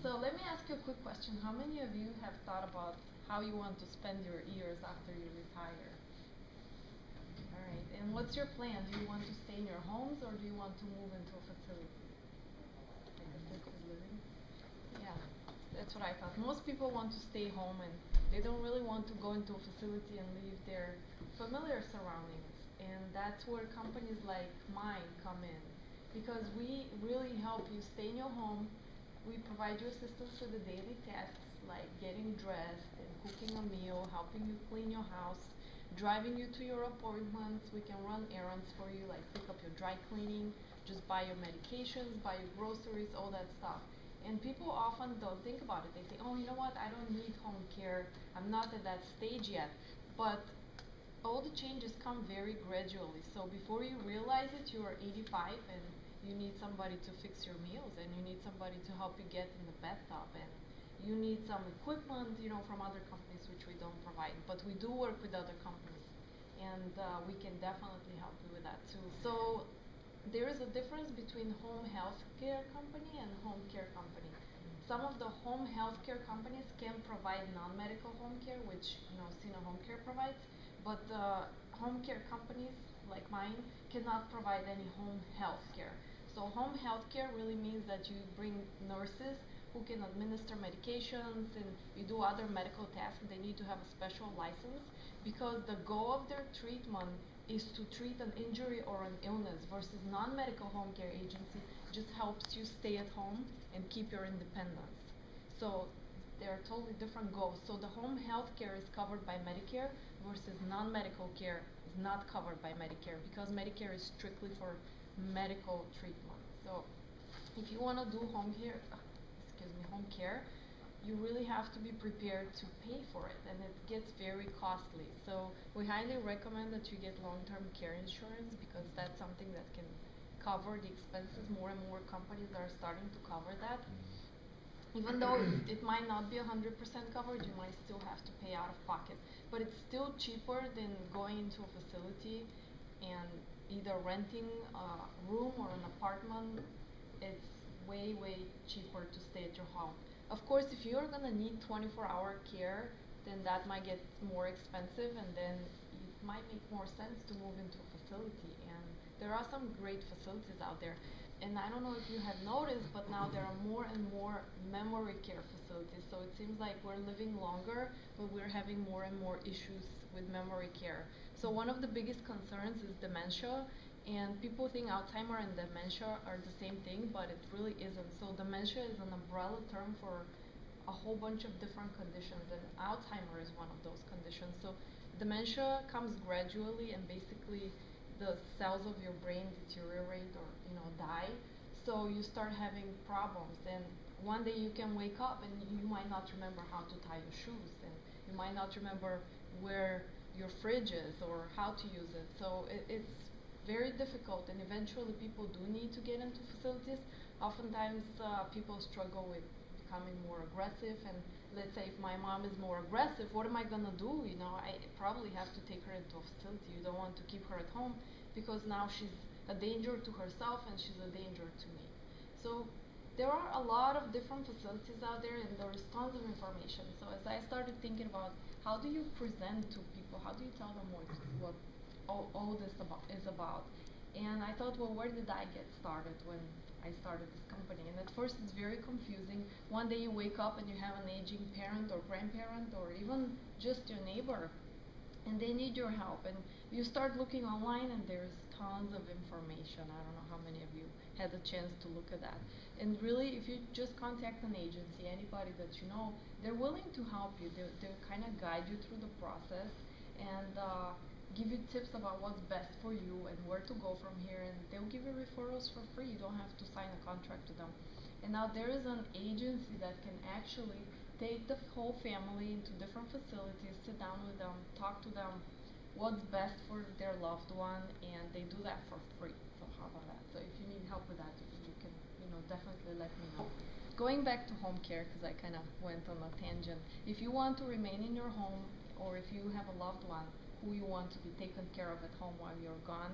So let me ask you a quick question. How many of you have thought about how you want to spend your years after you retire? All right. And what's your plan? Do you want to stay in your homes or do you want to move into a facility? Like assisted living? Yeah, that's what I thought. Most people want to stay home and they don't really want to go into a facility and leave their familiar surroundings. And that's where companies like mine come in. Because we really help you stay in your home. We provide you assistance with the daily tasks like getting dressed and cooking a meal, helping you clean your house, driving you to your appointments. We can run errands for you, like pick up your dry cleaning, just buy your medications, buy your groceries, all that stuff. And people often don't think about it. They say, oh, you know what, I don't need home care. I'm not at that stage yet. But all the changes come very gradually. So before you realize it, you are 85 and you need somebody to fix your meals and you need somebody to help you get in the bathtub and you need some equipment, from other companies which we don't provide. But we do work with other companies and we can definitely help you with that too. So there is a difference between home health care company and home care company. Some of the home health care companies can provide non-medical home care, which Syna Home Care provides, but home care companies like mine cannot provide any home health care. So home health care really means that you bring nurses who can administer medications and you do other medical tasks. They need to have a special license because the goal of their treatment is to treat an injury or an illness versus non-medical home care agency just helps you stay at home and keep your independence. So they are totally different goals. So the home health care is covered by Medicare versus non-medical care is not covered by Medicare because Medicare is strictly for medical treatment. So if you want to do home care, you really have to be prepared to pay for it and it gets very costly. So we highly recommend that you get long-term care insurance because that's something that can cover the expenses. More and more companies are starting to cover that. Even though it might not be 100% covered, you might still have to pay out of pocket. But it's still cheaper than going into a facility and either renting a room or an apartment. It's way, way cheaper to stay at your home. Of course, if you're gonna need 24-hour care, then that might get more expensive and then it might make more sense to move into a facility. And there are some great facilities out there. And I don't know if you have noticed, but now there are more and more memory care facilities. So it seems like we're living longer, but we're having more and more issues with memory care. So one of the biggest concerns is dementia. And people think Alzheimer and dementia are the same thing, but it really isn't. So dementia is an umbrella term for a whole bunch of different conditions, and Alzheimer is one of those conditions. So dementia comes gradually, and basically the cells of your brain deteriorate or die. So you start having problems, and one day you can wake up and you might not remember how to tie your shoes, and you might not remember where your fridge is or how to use it. So it's very difficult, and eventually people do need to get into facilities. Oftentimes people struggle with becoming more aggressive, and let's say if my mom is more aggressive, what am I gonna do? I probably have to take her into a facility. You don't want to keep her at home because now she's a danger to herself and she's a danger to me. So there are a lot of different facilities out there and there is tons of information. So as I started thinking about how do you present to people, how do you tell them what all this is about? And I thought, well, where did I get started when I started this company? And at first it's very confusing. One day you wake up and you have an aging parent or grandparent or even just your neighbor and they need your help, and you start looking online and there's tons of information. I don't know how many of you had the chance to look at that. And really, if you just contact an agency, anybody that you know, they're willing to help you. They'll kind of guide you through the process and give you tips about what's best for you and where to go from here, and they'll give you referrals for free. You don't have to sign a contract with them. And now there is an agency that can actually take the whole family into different facilities, sit down with them, talk to them, what's best for their loved one, and they do that for free. So how about that? So if you need help with that, you can, definitely let me know. Going back to home care, because I kind of went on a tangent. If you want to remain in your home, or if you have a loved one who you want to be taken care of at home while you're gone,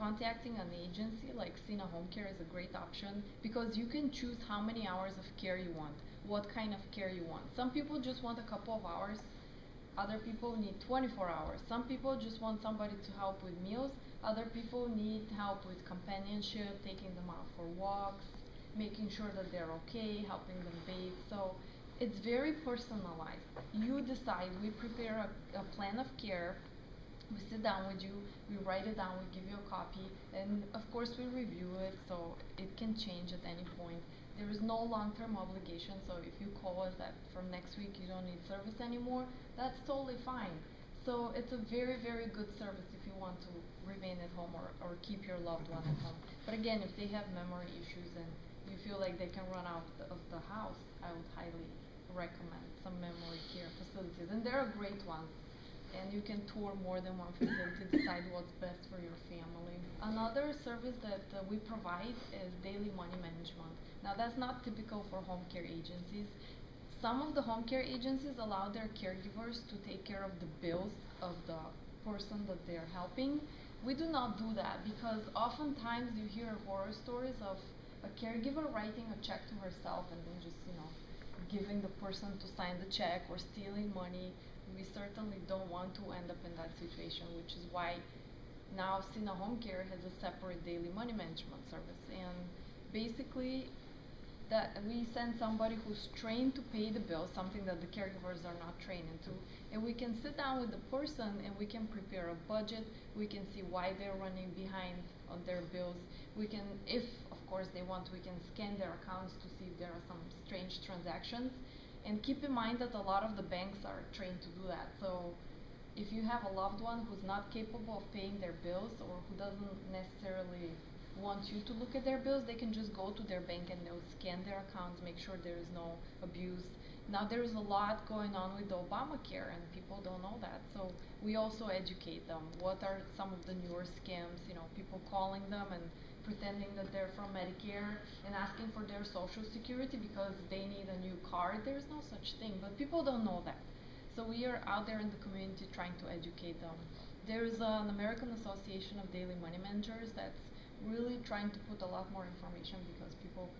contacting an agency like Syna Home Care is a great option because you can choose how many hours of care you want, what kind of care you want. Some people just want a couple of hours, other people need 24 hours. Some people just want somebody to help with meals, other people need help with companionship, taking them out for walks, making sure that they're okay, helping them bathe. So it's very personalized. You decide, we prepare a plan of care, we sit down with you, we write it down, we give you a copy, and of course we review it, so it can change at any point. There is no long-term obligation, so if you call us that from next week you don't need service anymore, that's totally fine. So it's a very, very good service if you want to remain at home or keep your loved one at home. But again, if they have memory issues and you feel like they can run out of the house, I would highly recommend some memory care facilities, and there are great ones, and you can tour more than one facility, decide what's best for your family. Another service that we provide is daily money management. Now that's not typical for home care agencies. Some of the home care agencies allow their caregivers to take care of the bills of the person that they're helping. We do not do that because oftentimes you hear horror stories of a caregiver writing a check to herself and then just, giving the person to sign the check or stealing money. We certainly don't want to end up in that situation, which is why now Syna Home Care has a separate daily money management service. And basically, that we send somebody who's trained to pay the bills, something that the caregivers are not trained into, and we can sit down with the person and we can prepare a budget, we can see why they're running behind on their bills, we can, if of course they want, we can scan their accounts to see if there are some strange transactions. And keep in mind that a lot of the banks are trained to do that. So if you have a loved one who's not capable of paying their bills or who doesn't necessarily want you to look at their bills, they can just go to their bank and they'll scan their accounts, make sure there is no abuse. Now there's a lot going on with the Obamacare and people don't know that. So we also educate them. What are some of the newer scams, people calling them and pretending that they're from Medicare and asking for their social security because they need a new card. There's no such thing, but people don't know that. So we are out there in the community trying to educate them. There's an American Association of Daily Money Managers that's really trying to put a lot more information because people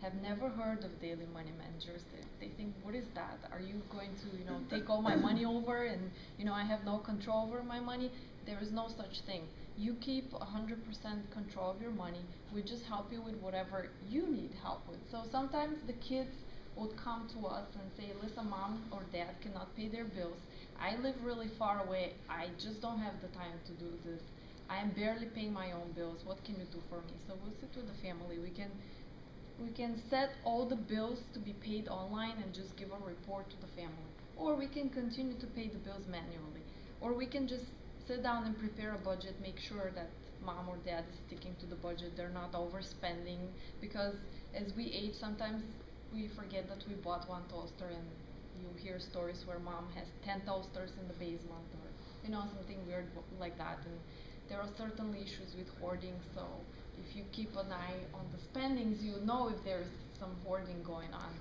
have never heard of daily money managers. They think, what is that? Are you going to take all my money over and I have no control over my money? There is no such thing. You keep 100% control of your money. We just help you with whatever you need help with. So sometimes the kids would come to us and say, listen, mom or dad cannot pay their bills. I live really far away. I just don't have the time to do this. I am barely paying my own bills. What can you do for me? So we'll sit with the family. We can set all the bills to be paid online and just give a report to the family. Or we can continue to pay the bills manually. Or we can just sit down and prepare a budget, make sure that mom or dad is sticking to the budget, they're not overspending, because as we age, sometimes we forget that we bought one toaster and you hear stories where mom has 10 toasters in the basement or something weird like that. And there are certainly issues with hoarding, so if you keep an eye on the spendings, you know if there's some hoarding going on.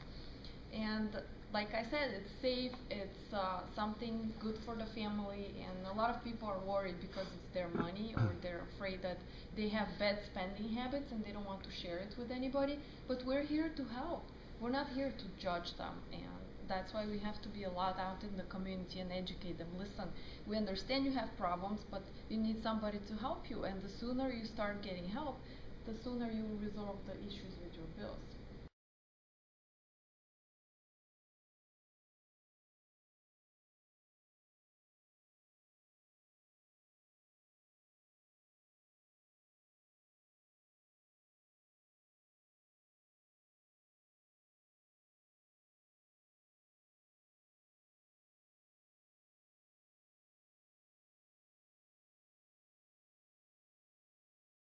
And like I said, it's safe, it's something good for the family, and a lot of people are worried because it's their money or they're afraid that they have bad spending habits and they don't want to share it with anybody, but we're here to help. We're not here to judge them, and that's why we have to be a lot out in the community and educate them. Listen, we understand you have problems, but you need somebody to help you, and the sooner you start getting help, the sooner you resolve the issues with your bills.